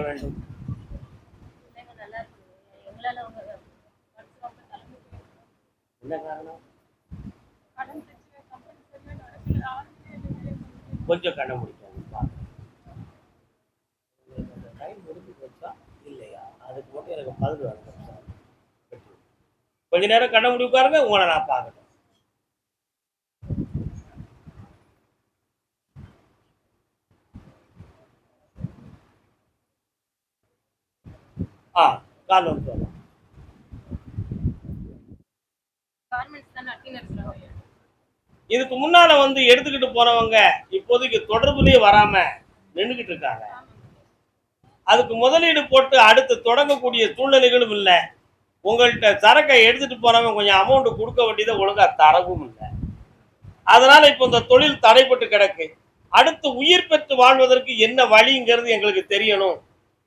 வேண்டும். என்ன காரணம்? கொஞ்சம் கண்ண முடிக்காது. டைம் முடிஞ்சு போச்சா இல்லையா? அதுக்கு மட்டும் எனக்கு பதில் வேணும் சார். கொஞ்ச நேரம் கண்ண முடி பாருங்க, உங்களை நான் பார்க்கணும். கால் வந்து இதுக்கு முன்னால வந்து எடுத்துக்கிட்டு போறவங்க இப்போதைக்கு தொடர்புலயே வராம நின்றுகிட்டு இருக்காங்க. அதுக்கு முதலீடு போட்டு அடுத்து தொடங்கக்கூடிய சூழ்நிலைகளும் இல்லை. உங்கள்கிட்ட சரக்கை எடுத்துட்டு போறவங்க கொஞ்சம் அமௌண்ட் கொடுக்க வேண்டியதை ஒழுங்கா தரவும் இல்லை. அதனால இப்ப இந்த தொழில் தடைப்பட்டு கிடக்கு. அடுத்து உயிர் பெற்று வாழ்வதற்கு என்ன வழிங்கிறது எங்களுக்கு தெரியணும்.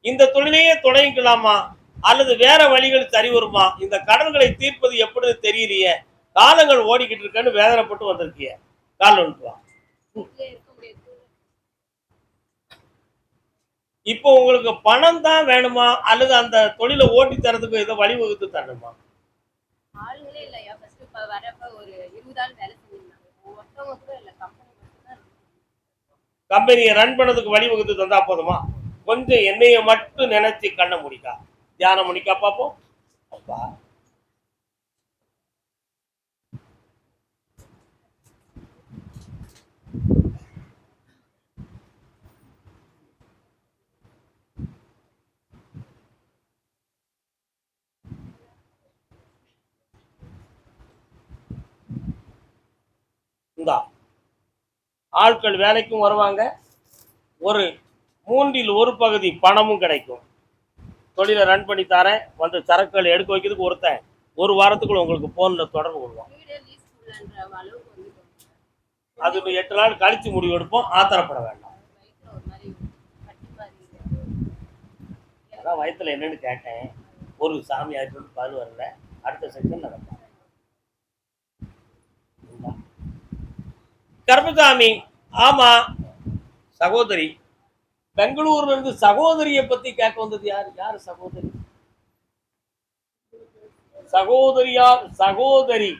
இந்த தொழிலையே தொடங்கிக்கலாமா அல்லது வேற வழிகள் சரி வருமா? இந்த கடன்களை தீர்ப்பது எப்படின்னு தெரியலையே, காலங்கள் ஓடிக்கிட்டு இருக்கன்னு வேதனைப்பட்டு வந்திருக்கிய. கால் ஒன்றுவா. இப்போ உங்களுக்கு பணம் தான் வேணுமா அல்லது அந்த தொழிலை ஓட்டி தரதுக்கு ஏதோ வழிவகுத்து தரணுமா? கம்பெனியை ரன் பண்ணதுக்கு வழிவகுத்து தந்தா போதுமா? கொஞ்சம் என்னைய மட்டும் நினைச்சு கண்ண முடிக்கா, தியானம் முடிக்கா பாப்போம். அப்பா இந்தா ஆட்கள் வேலைக்கும் வருவாங்க, ஒரு மூன்றில் ஒரு பகுதி பணமும் கிடைக்கும். தொழிலை ரன் பண்ணி தரேன், வந்து சரக்குகள் எடுக்க வைக்கிறதுக்கு ஒருத்தன் ஒரு வாரத்துக்குள்ள உங்களுக்கு போன்ல தொடர்பு கொள்வான். அது 8 நாள் கழிச்சு முடிவு எடுப்போம், ஆத்திரப்பட வேண்டாம். அதான் வயத்துல என்னன்னு கேட்டேன், ஒரு சாமி ஆயிட்டு பால் வரல. அடுத்த செக்ஷன் நடக்கும். கருப்பசாமி, ஆமா சகோதரி. பெங்களூர்ல இருந்து சகோதரியை பத்தி கேட்க வந்தது யாரு? யாரு சகோதரி? சகோதரியா? சகோதரி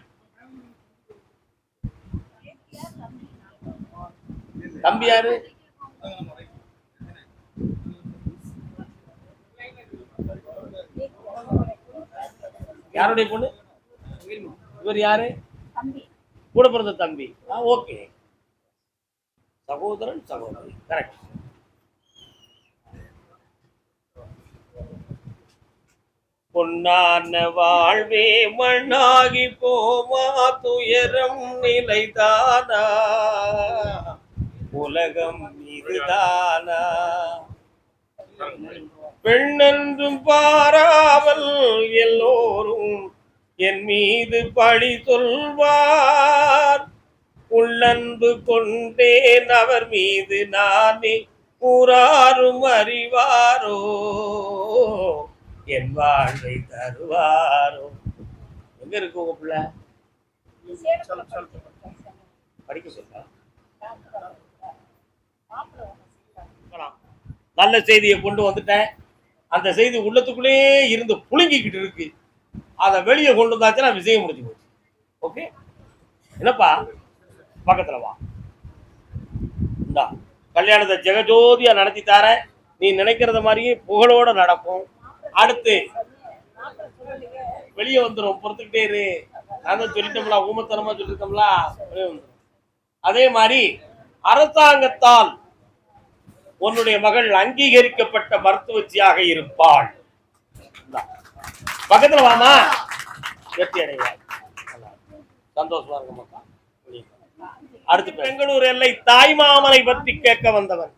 தம்பி யாரு? யாருடைய பொண்ணு? இவர் யாரு? கூட பிறந்த தம்பி. ஓகே, சகோதரன் சகோதரி, கரெக்ட். பொன்னான வாழ்வே மண்ணாகி போமா, துயரம் நிலைதானா, உலகம் இதுதானா, பெண்ணென்றும் பாராமல் எல்லோரும் என் மீது பழி சொல்வார், உள்ளன்பு கொண்டேன் அவர் மீது நானே கூறாரும் அறிவாரோ, என் வாழ்வை தருவாரோ. எங்க இருக்கு உங்க பிள்ளை? படிக்க சொல்ல நல்ல செய்தியை கொண்டு வந்துட்டேன். அந்த செய்தி உள்ளத்துக்குள்ளே இருந்து புழுங்கிக்கிட்டு இருக்கு. அதை வெளியே கொண்டு வந்தாச்சுன்னா விஷயம் முடிஞ்சு போச்சு. ஓகே, என்னப்பா பக்கத்துல வா. இந்தா கல்யாணத்தை ஜெகஜோதியா நடத்தி தார. நீ நினைக்கிறத மாதிரியே புகழோட நடக்கும். அடுத்து வெளியே வந்துடும், பொறுத்துக்கிட்டே இரு. நான் தான் சொல்லிட்டோம்ல, ஊமத்தனமா சொல்லிட்டோம்ல. அதே மாதிரி அரசாங்கத்தால் உன்னுடைய மகள் அங்கீகரிக்கப்பட்ட மருத்துவச்சியாக இருப்பாள். பக்கத்துல வாமா, வெற்றி அடைவாள். சந்தோஷமா இருக்க மாட்டான். அடுத்து பெங்களூர் எல்லை தாய்மாமனை பற்றி கேட்க வந்தவன்.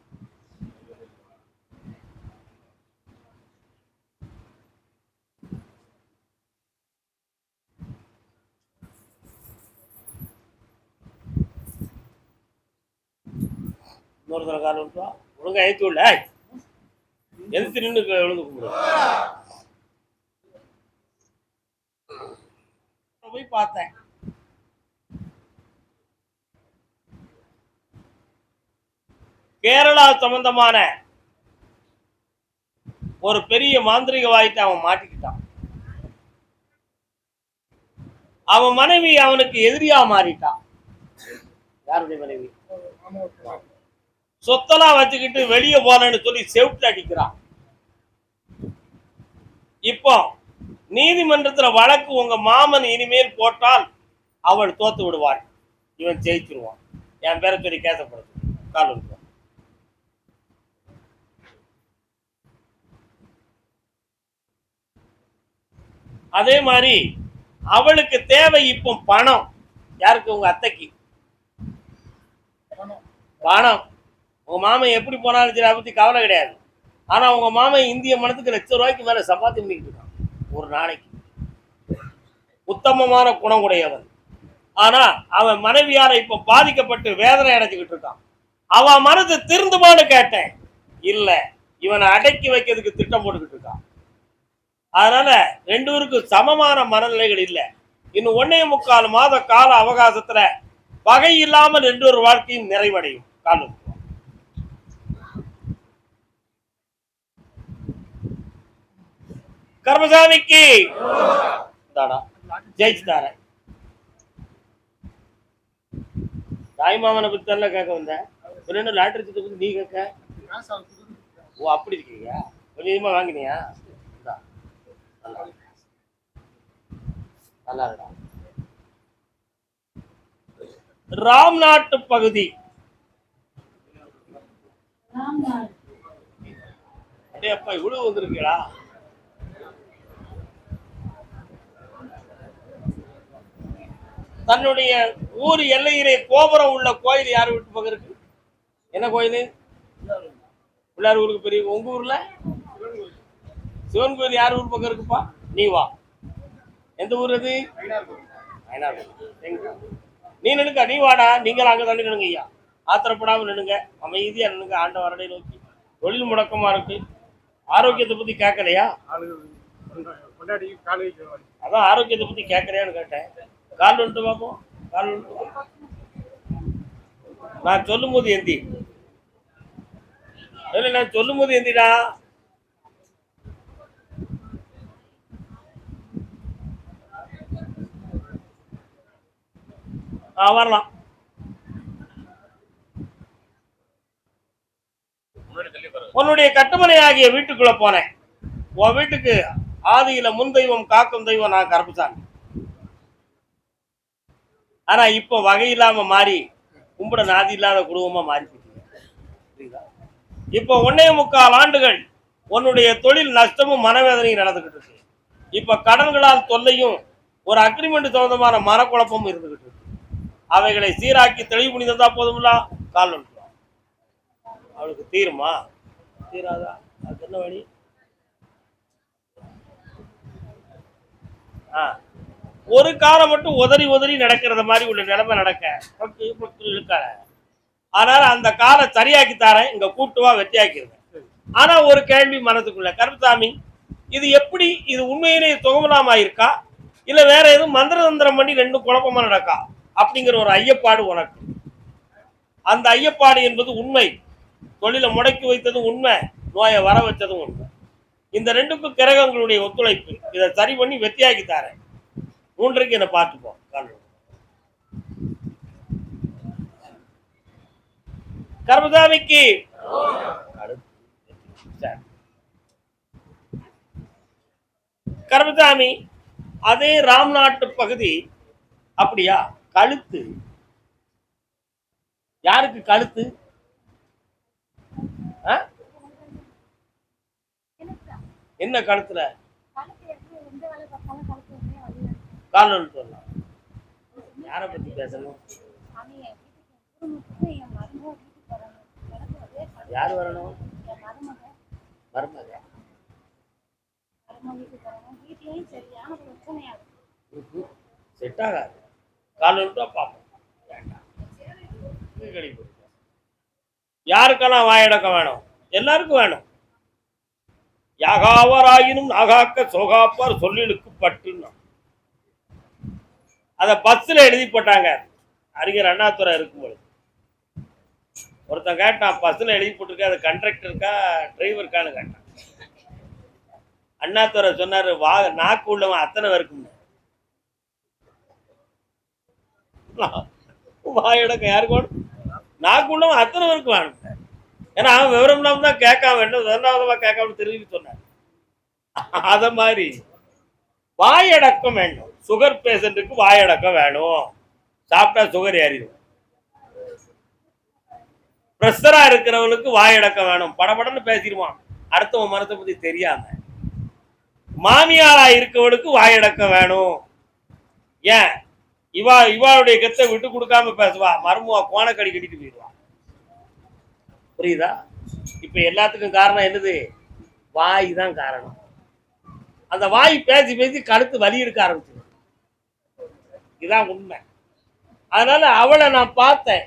இன்னொரு தர காலம் ஒழுங்கா ஏற்றி விடல, எதிர்த்து நின்று விழுந்து கும்பிடு. போய் பார்த்தேன், கேரளா சம்பந்தமான ஒரு பெரிய மாந்திரிக வாய்த்து அவன் மாட்டிக்கிட்டான். அவன் மனைவி அவனுக்கு எதிரியா மாறிட்டான். யாருடைய மனைவி? சொத்தெல்லாம் வச்சுக்கிட்டு வெளியே போனேன்னு சொல்லி செவுட்டு அடிக்கிறான். இப்போ நீதிமன்றத்துல வழக்கு உங்க மாமன் இனிமேல் போட்டால் அவள் தோத்து விடுவாள், இவன் ஜெயிச்சிருவான். என் பேரை சொல்லி கேசப்படுது கால். அதே மாதிரி அவளுக்கு தேவை இப்போ பணம். யாருக்கு? உங்க அத்தைக்கு பணம். உங்க மாமன் எப்படி போனாலும் சரி, அதை பத்தி கவலை கிடையாது. ஆனா உங்க மாமன் இந்திய மனத்துக்கு ₹1,00,000 மேல சம்பாத்தி பண்ணிட்டு இருக்கான் ஒரு நாளைக்கு. உத்தமமான குணம் உடையவன். ஆனா அவன் மனைவியார இப்ப பாதிக்கப்பட்டு வேதனை அடைஞ்சுக்கிட்டு இருக்கான். அவன் மனது திருந்துமான்னு கேட்டேன், இல்ல, இவனை அடக்கி வைக்கிறதுக்கு திட்டம் போட்டுக்கிட்டு இருக்கான். அதனால ரெண்டு பேருக்கும் சமமான மனநிலைகள் இல்லை. இன்னும் 1.25 மாத கால அவகாசத்துல பகை இல்லாமல் ரெண்டு ஒரு வாழ்க்கையும் நிறைவடையும். காலம் கர்மசாமிக்கு ஜெயிச்சுட்டார. தாய்மாமனை பத்தி தானே கேட்க வந்த. ரெண்டு லாட்டரி சீட்டை பத்தி நீ கேட்க? ஓ, அப்படி இருக்கீங்க. கொஞ்சமா வாங்கினியா? நல்லா இருக்கா? ராம் நாட்டு பகுதி. அப்பா இவ்வளவு வந்திருக்கீங்களா? தன்னுடைய ஊர் எல்லையிலே கோபுரம் உள்ள கோயில் யார் வீட்டு பக்கம் இருக்கு? என்ன கோயில்? பிள்ளையார் ஊருக்கு பெரிய. உங்க ஊர்ல சிவன் கோயில் யார் ஊர் பக்கம் இருக்குப்பா? நீ வா. எந்த ஊர் அது? நீ நினைக்க, நீ வாடா. நீங்கள் அங்க தள்ளி நின்னுங்க ஐயா. ஆத்திரப்படாம நின்னுங்க, அமைதியா நின்னுங்க. ஆண்ட வரடை நோக்கி. தொழில் முடக்கமா இருக்கு. ஆரோக்கியத்தை பத்தி கேட்கலையா? அதான் ஆரோக்கியத்தை பத்தி கேட்கலையான்னு கேட்டேன். கால் வந்துட்டு பார்ப்போம். கால் வந்துட்டு நான் சொல்லும் போது எந்தி. நான் சொல்லும் போது எந்திடா. வரலாம். உன்னுடைய கட்டுமனை ஆகிய வீட்டுக்குள்ள போனேன். உன் வீட்டுக்கு ஆதியில முன் தெய்வம் காக்கும் தெய்வம் நான் கருப்புசாமி. ஆனா இப்ப வகை இல்லாம மாறி கும்பிட நாதி இல்லாத குடும்பமா மாறி போயிட்டீங்க. இப்ப 1.25 ஆண்டுகள் உன்னுடைய தொழில் நஷ்டமும் மனவேதனையும் நடந்துகிட்டு இருக்கு. இப்ப கடன்களால் தொல்லையும் ஒரு அக்ரிமெண்ட் சம்பந்தமான மனக்குழப்பமும் இருந்துகிட்டு இருக்கு. அவைகளை சீராக்கி தெளிவு பண்ணி தந்தா போதும்ல. கால் வந்துடும். அவளுக்கு தீருமா? தீராதா? அதுக்கு என்ன வழி? ஒரு காலம் மட்டும் உதறி உதறி நடக்கிறத மாதிரி உள்ள நிலைமை நடக்க இருக்காத. அதனால அந்த காலை சரியாக்கி தரேன். இங்க கூட்டுவா வெற்றியாக்கிருங்க. ஆனா ஒரு கேள்வி மனதுக்குள்ள, கருப்புசாமி, இது எப்படி? இது உண்மையிலேயே துகமலாமா இருக்கா, இல்ல வேற எதுவும் மந்திர தந்திரம் பண்ணி ரெண்டும் குழப்பமா நடக்கா அப்படிங்கிற ஒரு ஐயப்பாடு உனக்கு. அந்த ஐயப்பாடு என்பது உண்மை. தொழிலை முடக்கி வைத்ததும் உண்மை, நோயை வர வச்சதும் உண்மை. இந்த ரெண்டுக்கும் கிரகங்களுடைய ஒத்துழைப்பு. இதை சரி பண்ணி வெற்றியாக்கி தரேன். 3க்கு என்ன பார்த்துப்போம். கர்மசாமிக்கு கர்மசாமி அதே ராம் நாட்டு பகுதி. அப்படியா? கழுத்து யாருக்கு? கழுத்து என்ன? கழுத்துல கால் சொல்லலாம். யாரை பத்தி பேசணும்? யார் வரணும்? மருமக. செட் ஆகாது. கால் பார்ப்போம். யாருக்கெல்லாம் வாயடக்கம் வேணும்? எல்லாருக்கும் வேணும். யாகாவராயினும் நாகாக்க சோகாப்பார் சொல்லிலுக்கு பட்டுன்னா அத பஸ்ல எழுதி போட்டாங்க. அறிஞர் அண்ணாதுரை இருக்கும்போது ஒருத்தன் கேட்டான், பஸ்ல எழுதி போட்டிருக்க, அது கண்டக்டருக்கா டிரைவருக்கான்னு கேட்டான். அண்ணாதுரை சொன்னாரு, நாக்கு உள்ளவன் அத்தனை பேருக்கும் வாயடக்கம் யாருக்கு வேணும்? நாக்கு உள்ளவன் அத்தனை பேருக்கு வேணும். ஏன்னா அவன் விவரம் இல்லாம தான் கேட்காம என்ன கேட்காம தெரிஞ்சு சொன்னார். அத மாதிரி வாயடக்கம் வேணும். சுகர் பேஷண்ட்டுக்கு வாயடக்கம் வேணும். சாப்பிட்டா சுகர் ஏறிடும். பிரஷரா இருக்கிறவனுக்கு வாயடக்கம் வேணும். படபடன்னு பேசிடுவான் அடுத்தவன் மனத்தை பத்தி தெரியாம. மாமியாரா இருக்கவனுக்கு வாயடக்கம் வேணும். ஏன் இவாளுடைய கத்தை விட்டு கொடுக்காம பேசுவா, மருமவா கோணக்கடி கட்டிட்டு போயிடுவா. புரியுதா? இப்ப எல்லாத்துக்கும் காரணம் என்னது? வாய் தான் காரணம். அந்த வாய் பேசி பேசி கழுத்து வலி எடுக்க ஆரம்பிச்சு. இதுதான் உண்மை. அதனால அவளை நான் பார்த்தேன்.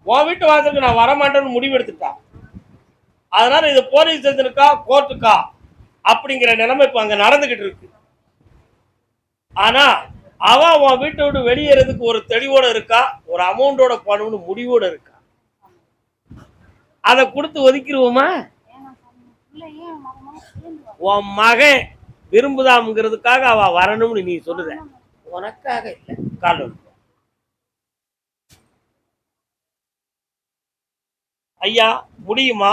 உன் வீட்டு வாசலுக்கு நான் வரமாட்டேன்னு முடிவு எடுத்துட்டான். அதனால இது போலீஸ் ஸ்டேஷனுக்கா கோர்ட்டுக்கா அப்படிங்கிற நிலைமை இப்ப அங்க நடந்துகிட்டு இருக்கு. ஆனா அவ உன் வீட்டை விட்டு வெளியேறதுக்கு ஒரு தெளிவோட இருக்கா, ஒரு அமௌண்டோட போகணும்னு முடிவோட இருக்கா. அதை கொடுத்து ஒதுக்கிடுவோமா? உன் மகன் விரும்புதாம்ங்கிறதுக்காக அவ வரணும்னு நீ சொல்லுத, உனக்காக இல்லை. காலம் ஐயா முடியுமா?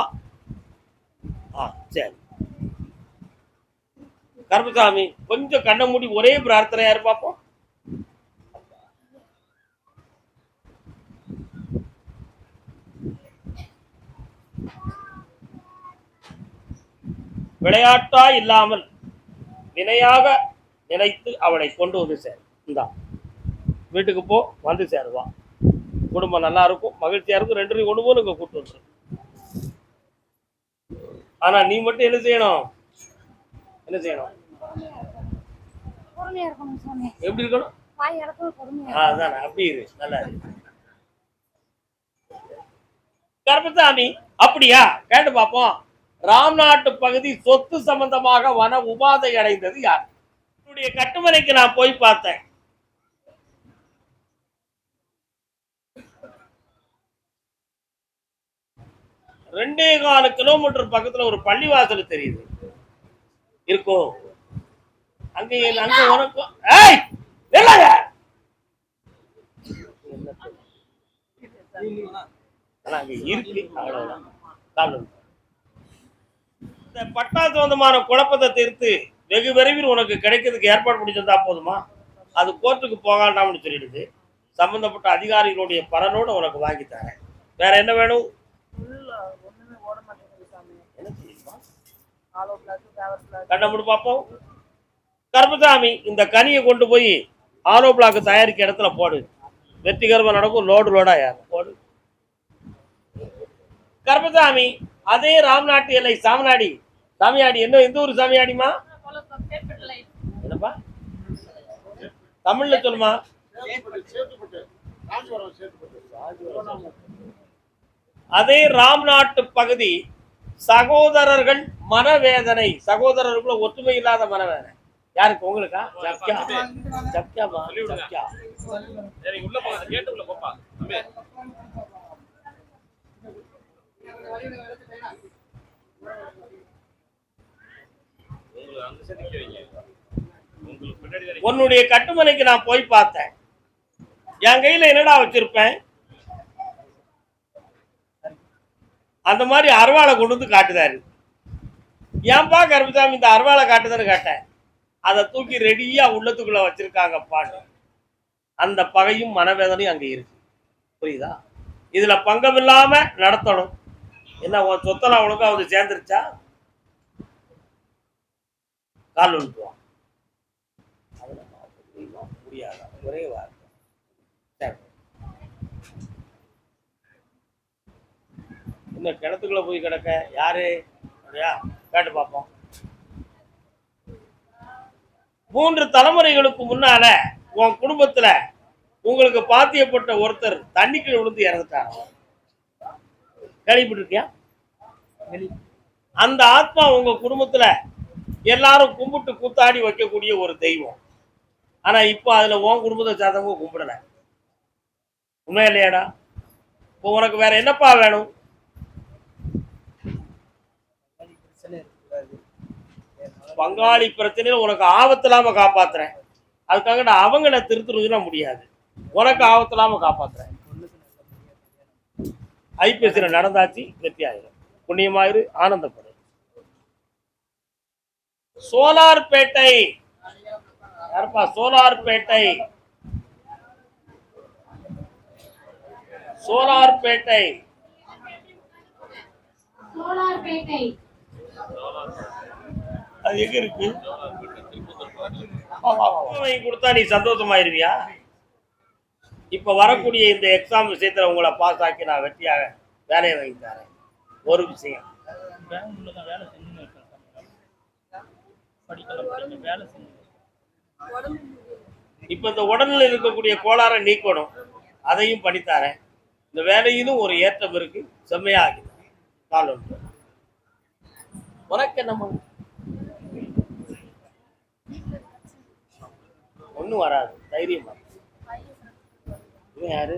சரி கருப்பசாமி கொஞ்சம் கண்ண மூடி ஒரே பிரார்த்தனை யாரு பார்ப்போம். விளையாட்டா இல்லாமல் வினையாக நினைத்து அவளை கொண்டு வந்து சேர். இந்தா வீட்டுக்கு போ, வந்து சேருவா. குடும்பம் நல்லா இருக்கும், மகிழ்ச்சியா இருக்கும். 2 கொண்டு போய் இங்க கூட்டு வந்துரு. ஆனா நீ மட்டும் என்ன செய்யணும்? என்ன செய்யணும்? எப்படி இருக்கணும்? அதான் அப்படி இரு, நல்லா இருக்கு. கருப்பசாமி அப்படியா? கேட்டு பார்ப்போம். ராம்நாட்டு பகுதி சொத்து சம்பந்தமாக வன உபாதை அடைந்தது யார்? என்னுடைய கட்டுமனைக்கு நான் போய் பார்த்தேன். ரெண்டே 4 கிலோமீட்டர் பக்கத்துல ஒரு பள்ளிவாசல் தெரியுது இருக்கும். அங்க அங்க உனக்கும் பட்டா சொந்தமான குழப்பத்தை தீர்த்து வெகு விரைவில் உனக்கு கிடைக்கிறதுக்கு ஏற்பாடு பண்ணிச்சிருந்தா போதுமா? அது கோர்ட்டுக்கு போகாண்டாம்னு சொல்லிடுது. சம்பந்தப்பட்ட அதிகாரிகளுடைய பலனோட உனக்கு வாங்கி தரேன். வேற என்ன வேணும்? கண்ண முடி பார்ப்போம். கருப்பசாமி இந்த கனியை கொண்டு போய் ஆலோ பிளாக் தயாரிக்க இடத்துல போடு. வெற்றிகரமா நடக்கும். லோடா யார் போடு. கருப்பசாமி அதே ராம்நாட்டு எல்லை சாமியாடி என்ன எந்த ஒரு சாமியாடிமா? என்னப்பா தமிழ்ல சொல்லுமா? அதே ராம்நாட்டு பகுதி சகோதரர்கள் மனவேதனை, சகோதரர்களுக்குள்ள ஒற்றுமை இல்லாத மனவேதனை யாருக்கு? உங்களுக்கா? உன்னுடைய கட்டுமனைக்கு நான் போய் பார்த்தேன். என் கையில என்னடா வச்சிருப்பேன்? அந்த மாதிரி அருவாளை கொண்டு வந்து காட்டுதாரு. ஏன்பா கருப்பசாமி இந்த அருவாளை காட்டுதான்னு கேட்டேன். அதை தூக்கி ரெடியா உள்ளத்துக்குள்ள வச்சிருக்காங்க பாட்டு. அந்த பகையும் மனவேதனையும் அங்க இருக்கு. புரியுதா? இதுல பங்கம் இல்லாம நடத்தணும். என்ன சொத்தெல்லாம் உனக்கு அவங்க சேர்ந்துருச்சா? கால் விழுத்துவான். முடியாத ஒரே வார்த்தை. இந்த கிணத்துக்குள்ள போய் கிடக்க யாரு? கேட்டு பார்ப்போம். 3 தலைமுறைகளுக்கு முன்னால உன் குடும்பத்துல உங்களுக்கு பாத்தியப்பட்ட ஒருத்தர் தண்ணிக்கு விழுந்து இறந்துட்டாங்க. கேள்விப்பட்டிருக்கியா? அந்த ஆத்மா உங்க குடும்பத்துல எல்லாரும் கும்பிட்டு கூத்தாடி வைக்கக்கூடிய ஒரு தெய்வம். ஆனா இப்ப அதுல உன் குடும்பத்தை சார்ந்தவங்க கும்பிடல. உண்மை இல்லையாடா? இப்போ உனக்கு வேற என்னப்பா வேணும்? பங்காளி பிரச்சனையில உனக்கு ஆபத்து இல்லாம காப்பாத்துறேன். அதுக்காக நான் அவங்கள திருத்துறதுன்னா முடியாது. உனக்கு ஆபத்து இல்லாம காப்பாத்துறேன். ஐபிஎஸ்ல நடந்தாச்சு, வெற்றி ஆயிரும். புண்ணியமாயிரு, ஆனந்தப்படு. சோலார்பேட்டை யாருப்பா? சோலார்பேட்டை, சோலார்பேட்டை, சோலார்பேட்டை அது எங்க இருக்கு? வாங்கி கொடுத்தா நீ சந்தோஷமாயிருவியா? இப்ப வரக்கூடிய இந்த எக்ஸாம் விஷயத்துல உங்களை பாஸ் ஆக்கி நான் வெற்றியாக வேலையை வாங்கி தரேன். ஒரு விஷயம், இப்ப இந்த உடல்ல இருக்கக்கூடிய கோளாறை நீக்கணும், அதையும் பண்ணித்தாரேன். இந்த வேலையிலும் ஒரு ஏற்றம் இருக்கு, செம்மையா ஆகிடும். கால் ஒன்று உனக்கு என்னமா ஒண்ணும் வராது, தைரியமா. இவன் யாரு?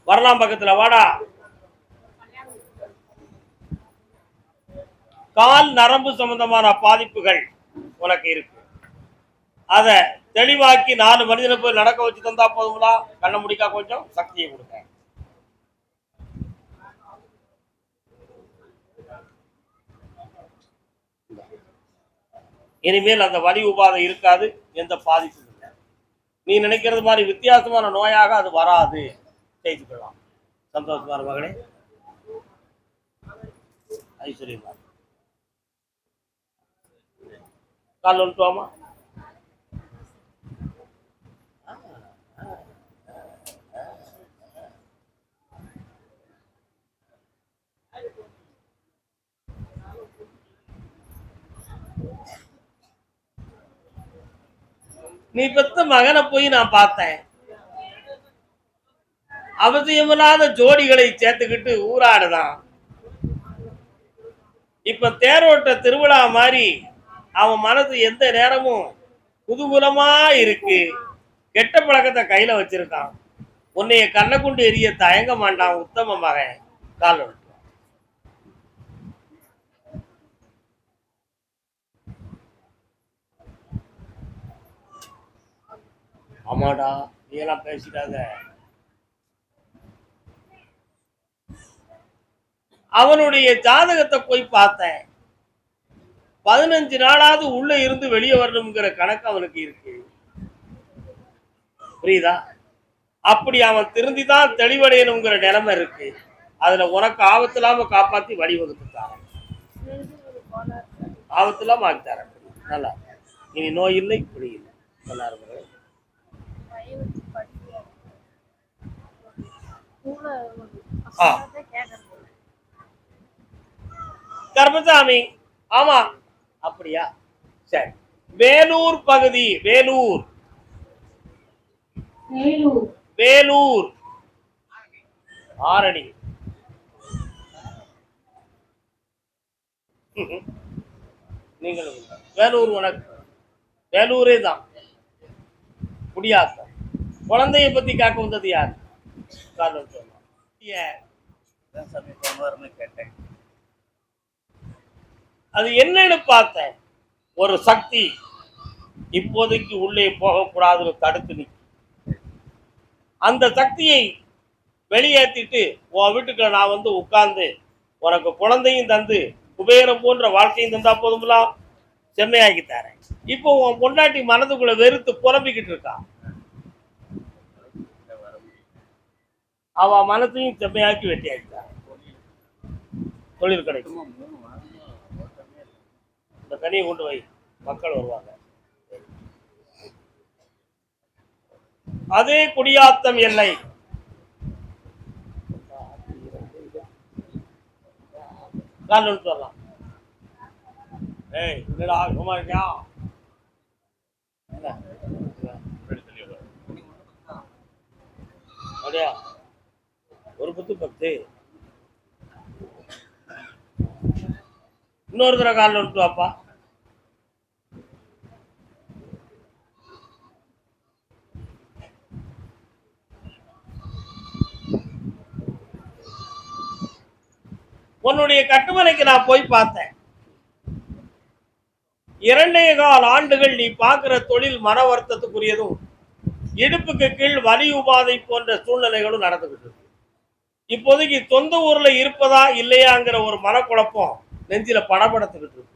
வரலாம் பக்கத்துல வாடா. கால் நரம்பு சம்பந்தமான பாதிப்புகள் உனக்கு இருக்கு. அத தெளிவாக்கி 4 மனிதனை போய் நடக்க வச்சு தந்தா போதுங்களா? கண்ண முடிக்கா கொஞ்சம் சக்தியை கொடுக்க. இனிமேல் அந்த வலி உபாதை இருக்காது, எந்த பாதிப்பும் இல்லை. நீ நினைக்கிறது மாதிரி வித்தியாசமான நோயாக அது வராது, செய்துக்கலாம். சந்தோஷமான மகளே, ஐஸ்வர்யமா கால் ஒன்றுவாமா. நீ பெத்த மகனை போய் நான் பார்த்தேன். அவசியமில்லாத ஜோடிகளை சேர்த்துக்கிட்டு ஊராடுதான். இப்ப தேரோட்ட திருவிழா மாதிரி அவன் மனசு எந்த நேரமும் குதூகலமா இருக்கு. கெட்ட பழக்கத்தை கையில வச்சிருக்கான். உன்னைய கண்ணை கொண்டு எரிய தயங்க மாட்டான். உத்தம மகன். கால் ஒன்று. ஆமாடா, நீ எல்லாம் பேசிட்டாங்க. அவனுடைய ஜாதகத்தை போய் பார்த்தேன். 15 நாளாவது உள்ள இருந்து வெளியே வரணுங்கிற கணக்கு அவனுக்கு இருக்கு. புரியுதா? அப்படி அவன் திருந்திதான் தெளிவடையணுங்கிற நிலைமை இருக்கு. அதுல உனக்கு ஆபத்து இல்லாம காப்பாத்தி வழிவகுத்துட்டான். ஆபத்து இல்லாம ஆக்கித்தாரன். நல்லா, இனி நோய் இல்லை, இப்படி இல்லை. நல்லா இருக்கு. கர்மசாமி, ஆமா அப்படியா? சரி. வேலூர் பகுதி, வேலூர், வேலூர், ஆரணி. நீங்களும் வேலூர். உனக்கு வேலூரே தான். குடியாத்தம். குழந்தைய பத்தி காக்க வந்தது யார்? கேட்டேன். அது என்னன்னு பார்த்தேன். ஒரு சக்தி இப்போதைக்கு உள்ளே போகக்கூடாதுன்னு தடுத்து நிற்கும். அந்த சக்தியை வெளியேற்றிட்டு உன் வீட்டுக்குள்ள நான் வந்து உட்கார்ந்து உனக்கு குழந்தையும் தந்து குபேரம் போன்ற வாழ்க்கையும் தந்தா போதுங்களா? செம்மையாக்கி தரேன். இப்போ உன் பொண்டாட்டி மனதுக்குள்ள வெறுத்து புலம்பிக்கிட்டு இருக்கா. அவ மனத்தையும் செம்மையாக்கி வெட்டியாக்கிட்டார். தொழில் கிடைக்கும். இந்த கனியை கொண்டு வை, மக்கள் வருவாங்க. அதே குடியாத்தம் எல்லை. சொல்லலாம். ஏய், என்னடா சும்மா இருக்கியா? அப்படியா? ஒரு 10 இன்னொரு தடவை காலில் விட்டு வாப்பா. உன்னுடைய கட்டுமனைக்கு நான் போய் பார்த்தேன். 2.25 ஆண்டுகள் நீ பார்க்கிற தொழில் மன வருத்தத்துக்குரியதும், இடுப்புக்கு கீழ் வலி உபாதை போன்ற சூழ்நிலைகளும் நடந்துகிட்டு இருக்கு. இப்போதைக்கு சொந்த ஊர்ல இருப்பதா இல்லையாங்கிற ஒரு மனக்குழப்பம் நெஞ்சில படபடத்துக்கிட்டு இருக்கு.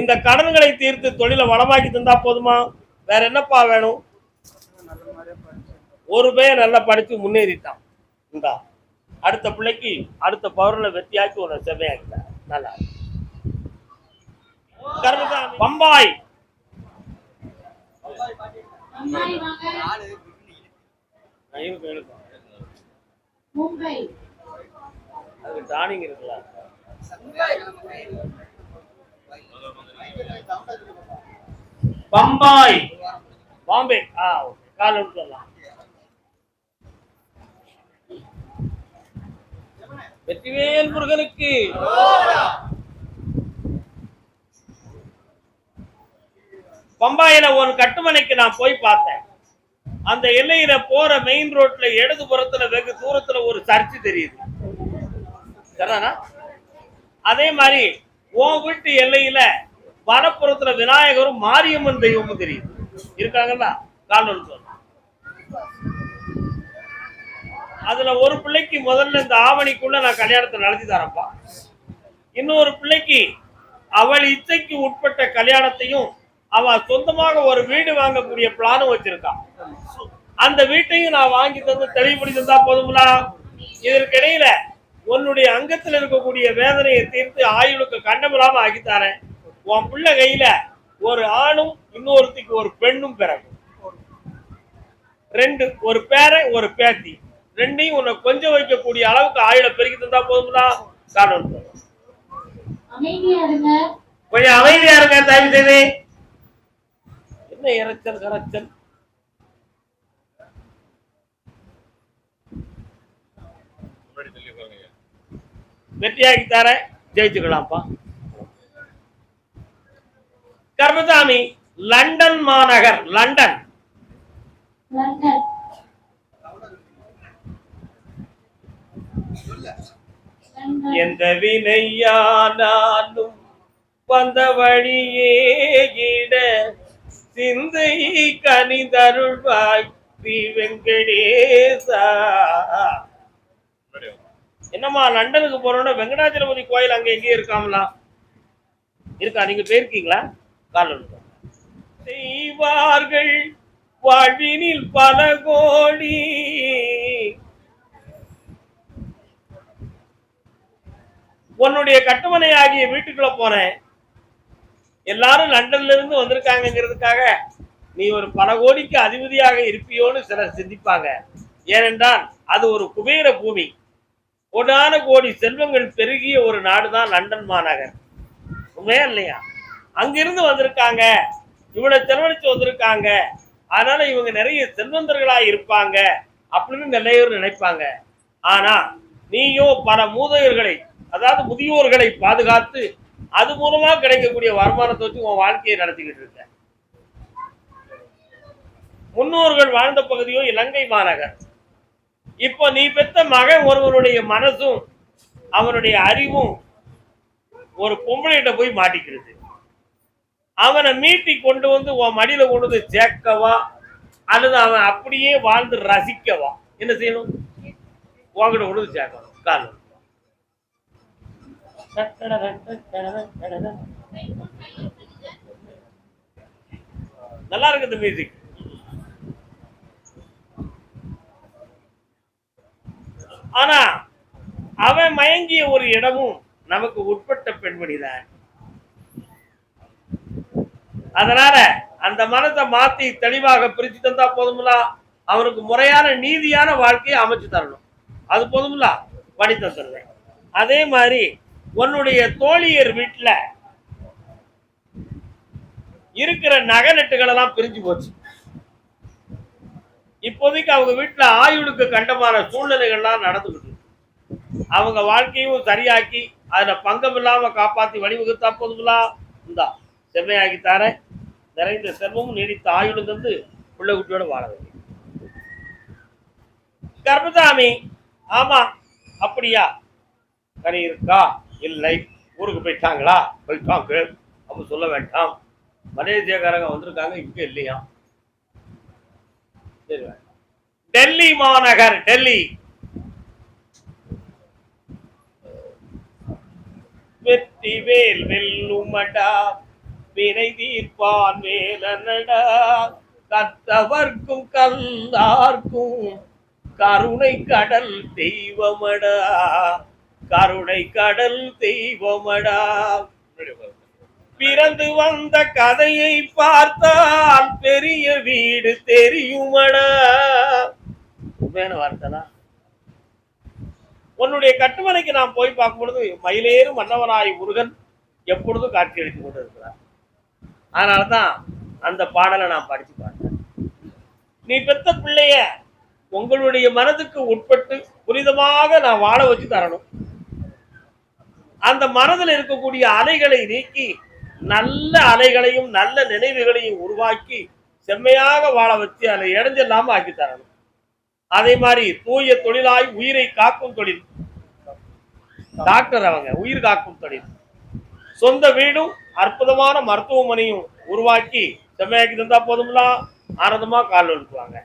இந்த கடன்களை தீர்த்து தொழிலை வளமாக்கி தந்தா போதுமா? வேற என்னப்பா வேணும்? ஒரு பையன் நல்லா படிச்சு முன்னேறிட்டான். இந்தா அடுத்த பிள்ளைக்கு அடுத்த பவர்ல வெற்றியாக்கி ஒரு செவ்வையாக்கிட்டான். நல்லா பம்பாய் அது டானிங் இருக்கலாம். பம்பாய் பாம்பே கால சொல்லலாம். வெற்றிவேல் முருகனுக்கு. பம்பாயில ஒரு கட்டுமனைக்கு நான் போய் பார்த்தேன். அந்த எல்லையில போற மெயின் ரோட்ல இடது புறத்துல வெகு தூரத்துல ஒரு சர்ச்சு தெரியுது. சரிதானா? அதே மாதிரி உன் வீட்டு எல்லையில வனப்புறத்துல விநாயகரும் மாரியம்மன் தெய்வமும் தெரியுது. இருக்காங்கல்ல கால். அதுல ஒரு பிள்ளைக்கு முதல்ல இந்த ஆவணிக்குள்ள நான் கல்யாணத்தை நடத்தி தரப்பா. இன்னொரு பிள்ளைக்கு அவள் இச்சைக்கு உட்பட்ட கல்யாணத்தையும் அவ சொந்தமாக ஒரு வீடு வாங்கக்கூடிய பிளானும் வச்சிருக்கான். அந்த வீட்டையும் நான் வாங்கி தந்து தெளிவுபடுத்தி தந்தா போதுங்களா? இதற்கிடையில உன்னுடைய அங்கத்தில் இருக்கக்கூடிய வேதனையை தீர்த்து ஆயுளுக்கு கண்டமில்லாம ஆக்கித்தாரேன். உன் பிள்ளை கையில ஒரு ஆணும் இன்னொருத்திக்கு ஒரு பெண்ணும் பிறகு 2 ஒரு பேரை ஒரு பேத்தி ரெண்டையும் உன்னை கொஞ்சம் வைக்கக்கூடிய அளவுக்கு ஆயுளை பெருக்கி தந்தா போதுங்களா? காரணம் கொஞ்சம் அமைதியா இருங்க தயவு செய்து. என்ன இறைச்சல் கரைச்சல்? வெற்றியாக்கி தர ஜெயிச்சுக்கலாம்ப்பா. கர்மசாமி லண்டன் மாநகர். லண்டன் எந்த வினையானாலும் வந்த வழியே இட சிந்தை கனிதருள்வாய் ஸ்ரீ வெங்கடேசா. என்னம்மா லண்டனுக்கு போறோம்னா வெங்கடாச்சலபதி கோயில் அங்க எங்கேயும் இருக்காங்களா? இருக்கா? நீங்க போயிருக்கீங்களா? காலம் செய்வார்கள் வாழ்வினில் பல கோடி. உன்னுடைய கட்டுமனை ஆகிய வீட்டுக்குள்ள போனேன். எல்லாரும் லண்டன்ல இருந்து வந்திருக்காங்கிறதுக்காக நீ ஒரு பல கோடிக்கு அதிபதியாக இருப்பியோன்னு சிலர் சிந்திப்பாங்க. ஏனென்றால் அது ஒரு குபேர பூமி. கோடான கோடி செல்வங்கள் பெருகிய ஒரு நாடுதான் லண்டன் மாநகர். உண்மையா இல்லையா? அங்கிருந்து வந்திருக்காங்க, இவ்வளவு செலவழிச்சு வந்திருக்காங்க, அதனால இவங்க நிறைய செல்வந்தர்களா இருப்பாங்க அப்படின்னு நிறைய பேர் நினைப்பாங்க. ஆனா நீயோ பல மூதையர்களை, அதாவது முதியோர்களை பாதுகாத்து அது மூலமா கிடைக்கக்கூடிய வருமானத்தை வச்சு உன் வாழ்க்கையை நடத்திக்கிட்டு இருக்க. முன்னோர்கள் வாழ்ந்த பகுதியோ இலங்கை மாநகர். இப்போ நீ பெற்ற மகன் ஒருவருடைய மனசும் அவனுடைய அறிவும் ஒரு பொம்பளைகிட்ட போய் மாட்டிக்கிறது. அவனை மீட்டி கொண்டு வந்து உன் மடியில கொண்டு வந்து சேர்க்கவா அல்லது அவன் அப்படியே வாழ்ந்து ரசிக்கவா? என்ன செய்யணும்? உங்ககிட்ட கொண்டு வந்து சேர்க்கணும். காரணம் நல்லா இருக்கு இந்த மியூசிக். ஆனா அவன் மயங்கிய ஒரு இடமும் நமக்கு உட்பட்ட பெண்மணிதான். அதனால அந்த மனத்தை மாத்தி தெளிவாக பிரிச்சு தந்தா போதுங்களா? அவனுக்கு முறையான நீதியான வாழ்க்கையை அமைச்சு தரணும். அது போதுங்களா? பண்ணி தந்துடுறேன். அதே மாதிரி உன்னுடைய தோழியர் வீட்டுல இருக்கிற நகை நட்டுகள் எல்லாம் பிரிஞ்சு போச்சு. இப்போதைக்கு அவங்க வீட்டுல ஆயுளுக்கு கண்டமான சூழ்நிலைகள்லாம் நடந்துகிட்டு அவங்க வாழ்க்கையும் சரியாக்கி அதுல பங்கம் இல்லாம காப்பாத்தி வழிவகுத்தா போதுங்களா? இந்தா செம்மையாக்கி தார நிறைந்த செல்வமும் நீடித்த ஆயுளும் தந்து பிள்ளை குட்டியோட வாழ வேண்டும். கர்மசாமி ஆமா அப்படியா? கனி இருக்கா? இல்லை. ஊருக்கு போயிட்டாங்களா? போயிட்டாங்க அப்ப சொல்ல வேண்டாம். மலேசியாக்காரங்க வந்திருக்காங்க, இங்க இல்லையா? சரி. டெல்லி மாநகர், டெல்லி வெற்றி வேல் வெல்லுமடா, வினை தீர்ப்பான் வேலனடா, கத்தவர்க்கும் கல்லார்க்கும் கருணை கடல் தெய்வமடா, கருணை கடல் தெய்வமடா. பிறந்து வந்த கதையை பார்த்தால் பெரிய வீடு தெரியுமடா. உண்மையான வார்த்தைனா உன்னுடைய கட்டுமனைக்கு நான் போய் பார்க்கும் பொழுது மயிலேறு மன்னவனாய் முருகன் எப்பொழுதும் காட்சி அளித்துக் கொண்டிருக்கிறார். அதனாலதான் அந்த பாடலை நான் படிச்சு பார்த்தேன். நீ பெத்த பிள்ளைய உங்களுடைய மனதுக்கு உட்பட்டு புனிதமாக நான் வாழ வச்சு தரணும். அந்த மனதில் இருக்கக்கூடிய அலைகளை நீக்கி நல்ல அலைகளையும் நல்ல நினைவுகளையும் உருவாக்கி செம்மையாக வாழ வச்சு அதை இடைஞ்சல்லாம ஆக்கி தரணும். அதே மாதிரி தூய தொழிலாய் உயிரை காக்கும் தொழில். டாக்டர் அவங்க உயிர் காக்கும் தொழில். சொந்த வீடும் அற்புதமான மருத்துவமனையும் உருவாக்கி செம்மையாக்கி தந்தா போதும்லாம் ஆனந்தமா கால் அனுப்புவாங்க.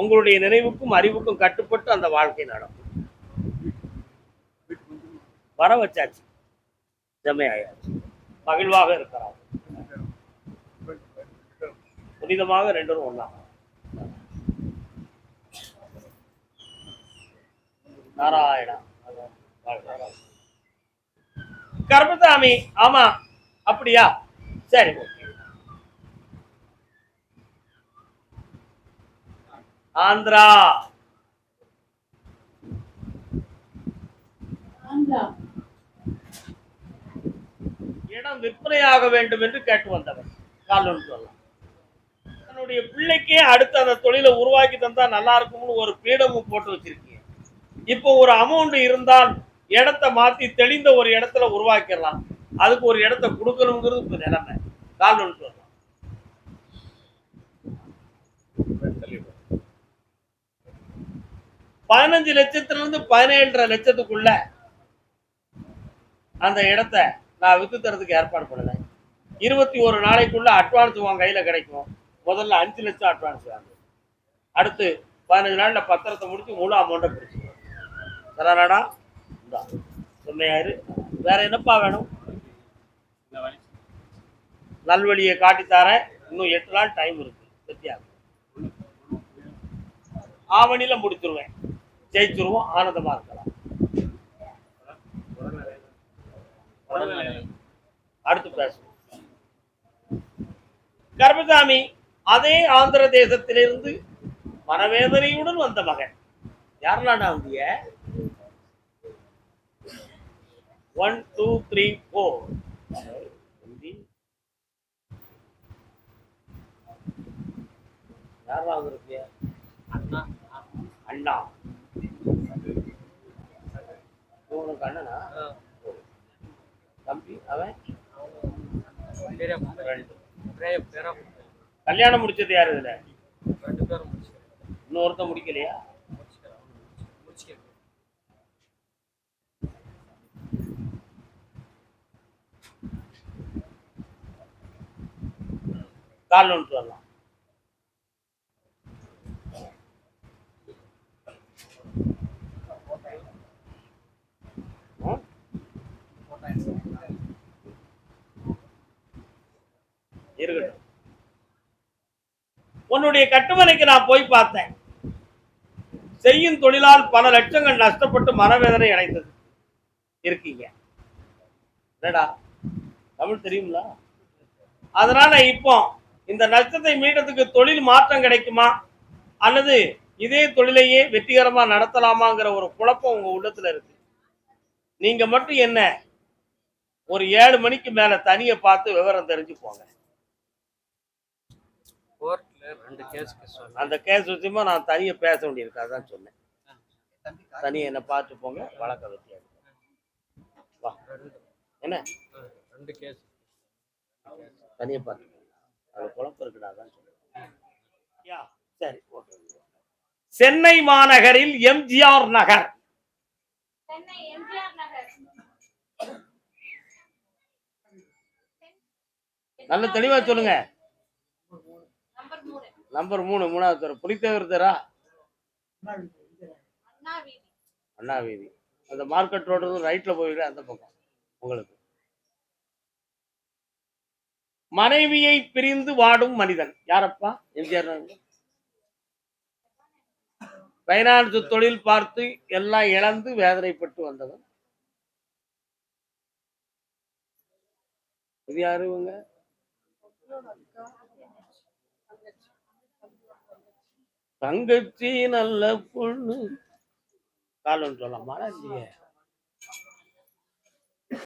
உங்களுடைய நினைவுக்கும் அறிவுக்கும் கட்டுப்பட்டு அந்த வாழ்க்கை நடக்கும். வர வச்சாச்சு, செம்மையாயாச்சு, மகிழ்வாக இருக்கிறார். புனிதமாக ரெண்டும் ஒண்ணா. நாராயணா. கர்மசாமி, ஆமா அப்படியா? சரி. ஆந்திரா. இடம் விற்பனையாக வேண்டும் என்று கேட்டு வந்தவர் கால்வன் சொல்லலாம். தன்னுடைய பிள்ளைக்கே அடுத்து அந்த தொழிலை உருவாக்கி தந்தா நல்லா இருக்கும்னு ஒரு பீடமும் போட்டு வச்சிருக்கீங்க. இப்போ ஒரு அமௌண்ட் இருந்தால் இடத்தை மாத்தி தெளிந்த ஒரு இடத்துல உருவாக்கிடலாம். அதுக்கு ஒரு இடத்தை கொடுக்கணுங்கிறது இப்ப நிலைமை. கால்வன் சொல்லலாம். 15 லட்சத்திலிருந்து 17.5 லட்சத்துக்குள்ள அந்த இடத்தை நான் வித்து தரதுக்கு ஏற்பாடு பண்ணல. 21 நாளைக்குள்ள அட்வான்ஸ் உன் கையில கிடைக்கும். முதல்ல 5 லட்சம் அட்வான்ஸ் வாங்க. அடுத்து 15 நாள்ல பத்திரத்தை முடிச்சு முழு அமௌண்ட்டை பிடிச்சிக்கணும். சராடா உண்மையாரு. வேற என்னப்பா வேணும்? நல்வழியை காட்டித்தாரேன். இன்னும் 8 நாள் டைம் இருக்கு. வெத்தியாகும். ஆவணியில முடிச்சிருவேன். ஜெயிச்சிருவோம். ஆனந்தமா இருக்கலாம். அடுத்து பேசுவோம். கர்மசாமி அதே ஆந்திர தேசத்திலிருந்து மனவேதனையுடன் வந்த மகன். யாரெல்லாம் வந்திய? 1 2 3 4. யாரெல்லாம் வந்திருக்கிய? அண்ணா. அண்ணா உனக்கு அண்ணனா? தம்பி அவன் கல்யாணம் முடிச்சது யாரு? இதுல இன்னொருத்த முடிக்கலையா? கால் ஒன்று வரலாம். இருக்கட்டும். உன்னுடைய கட்டுமனைக்கு நான் போய் பார்த்தேன். செய்யும் தொழிலால் பல லட்சங்கள் நஷ்டப்பட்டு மனவேதனை அடைந்தது இருக்கீங்க. என்னடா தமிழ் தெரியுங்களா? அதனால இப்போ இந்த நஷ்டத்தை மீட்டதுக்கு தொழில் மாற்றம் கிடைக்குமா அல்லது இதே தொழிலையே வெற்றிகரமா நடத்தலாமாங்கிற ஒரு குழப்பம் உங்க உள்ளத்துல இருக்கு. நீங்க மட்டும் என்ன ஒரு 7 மணிக்கு மேல தனியை பார்த்து விவரம் தெரிஞ்சு போங்க. 2 கேஸ்க்கு சொன்னேன். அந்த கேஸ் விஷயமா நான் தனியாக பேச வேண்டியிருக்கு, அதான் சொன்னேன். தனியாக என்னை பார்த்து போங்க, வழக்க வெட்டியாது. வா, என்ன 2 கேஸ் தனியாக பார்த்து அது குழப்பம் இருக்குடா, அதான் சொன்னேன். யா, சரி, ஓகே. சென்னை மாநகரில் எம்ஜிஆர் நகர். நல்ல தெளிவா சொல்லுங்க. நம்பர் 3, 3வது தெரு, புலித்தேவர் தெரா, அண்ணா வீதி. அந்த மார்க்கெட் ரோடு ரைட்ல போயிட்டு அந்த பக்கம் உங்களுக்கு. மனைவியை பிரிந்து வாடும் மனிதன் யாரப்பா? எம்ஜிஆர். பைனான்ஸ் தொழில் பார்த்து எல்லாம் இழந்து வேதனைப்பட்டு வந்தவன். இது யாரு? இவங்க தங்கச்சி நல்ல பொண்ணு காலம் சொல்லலாமா இல்லையே?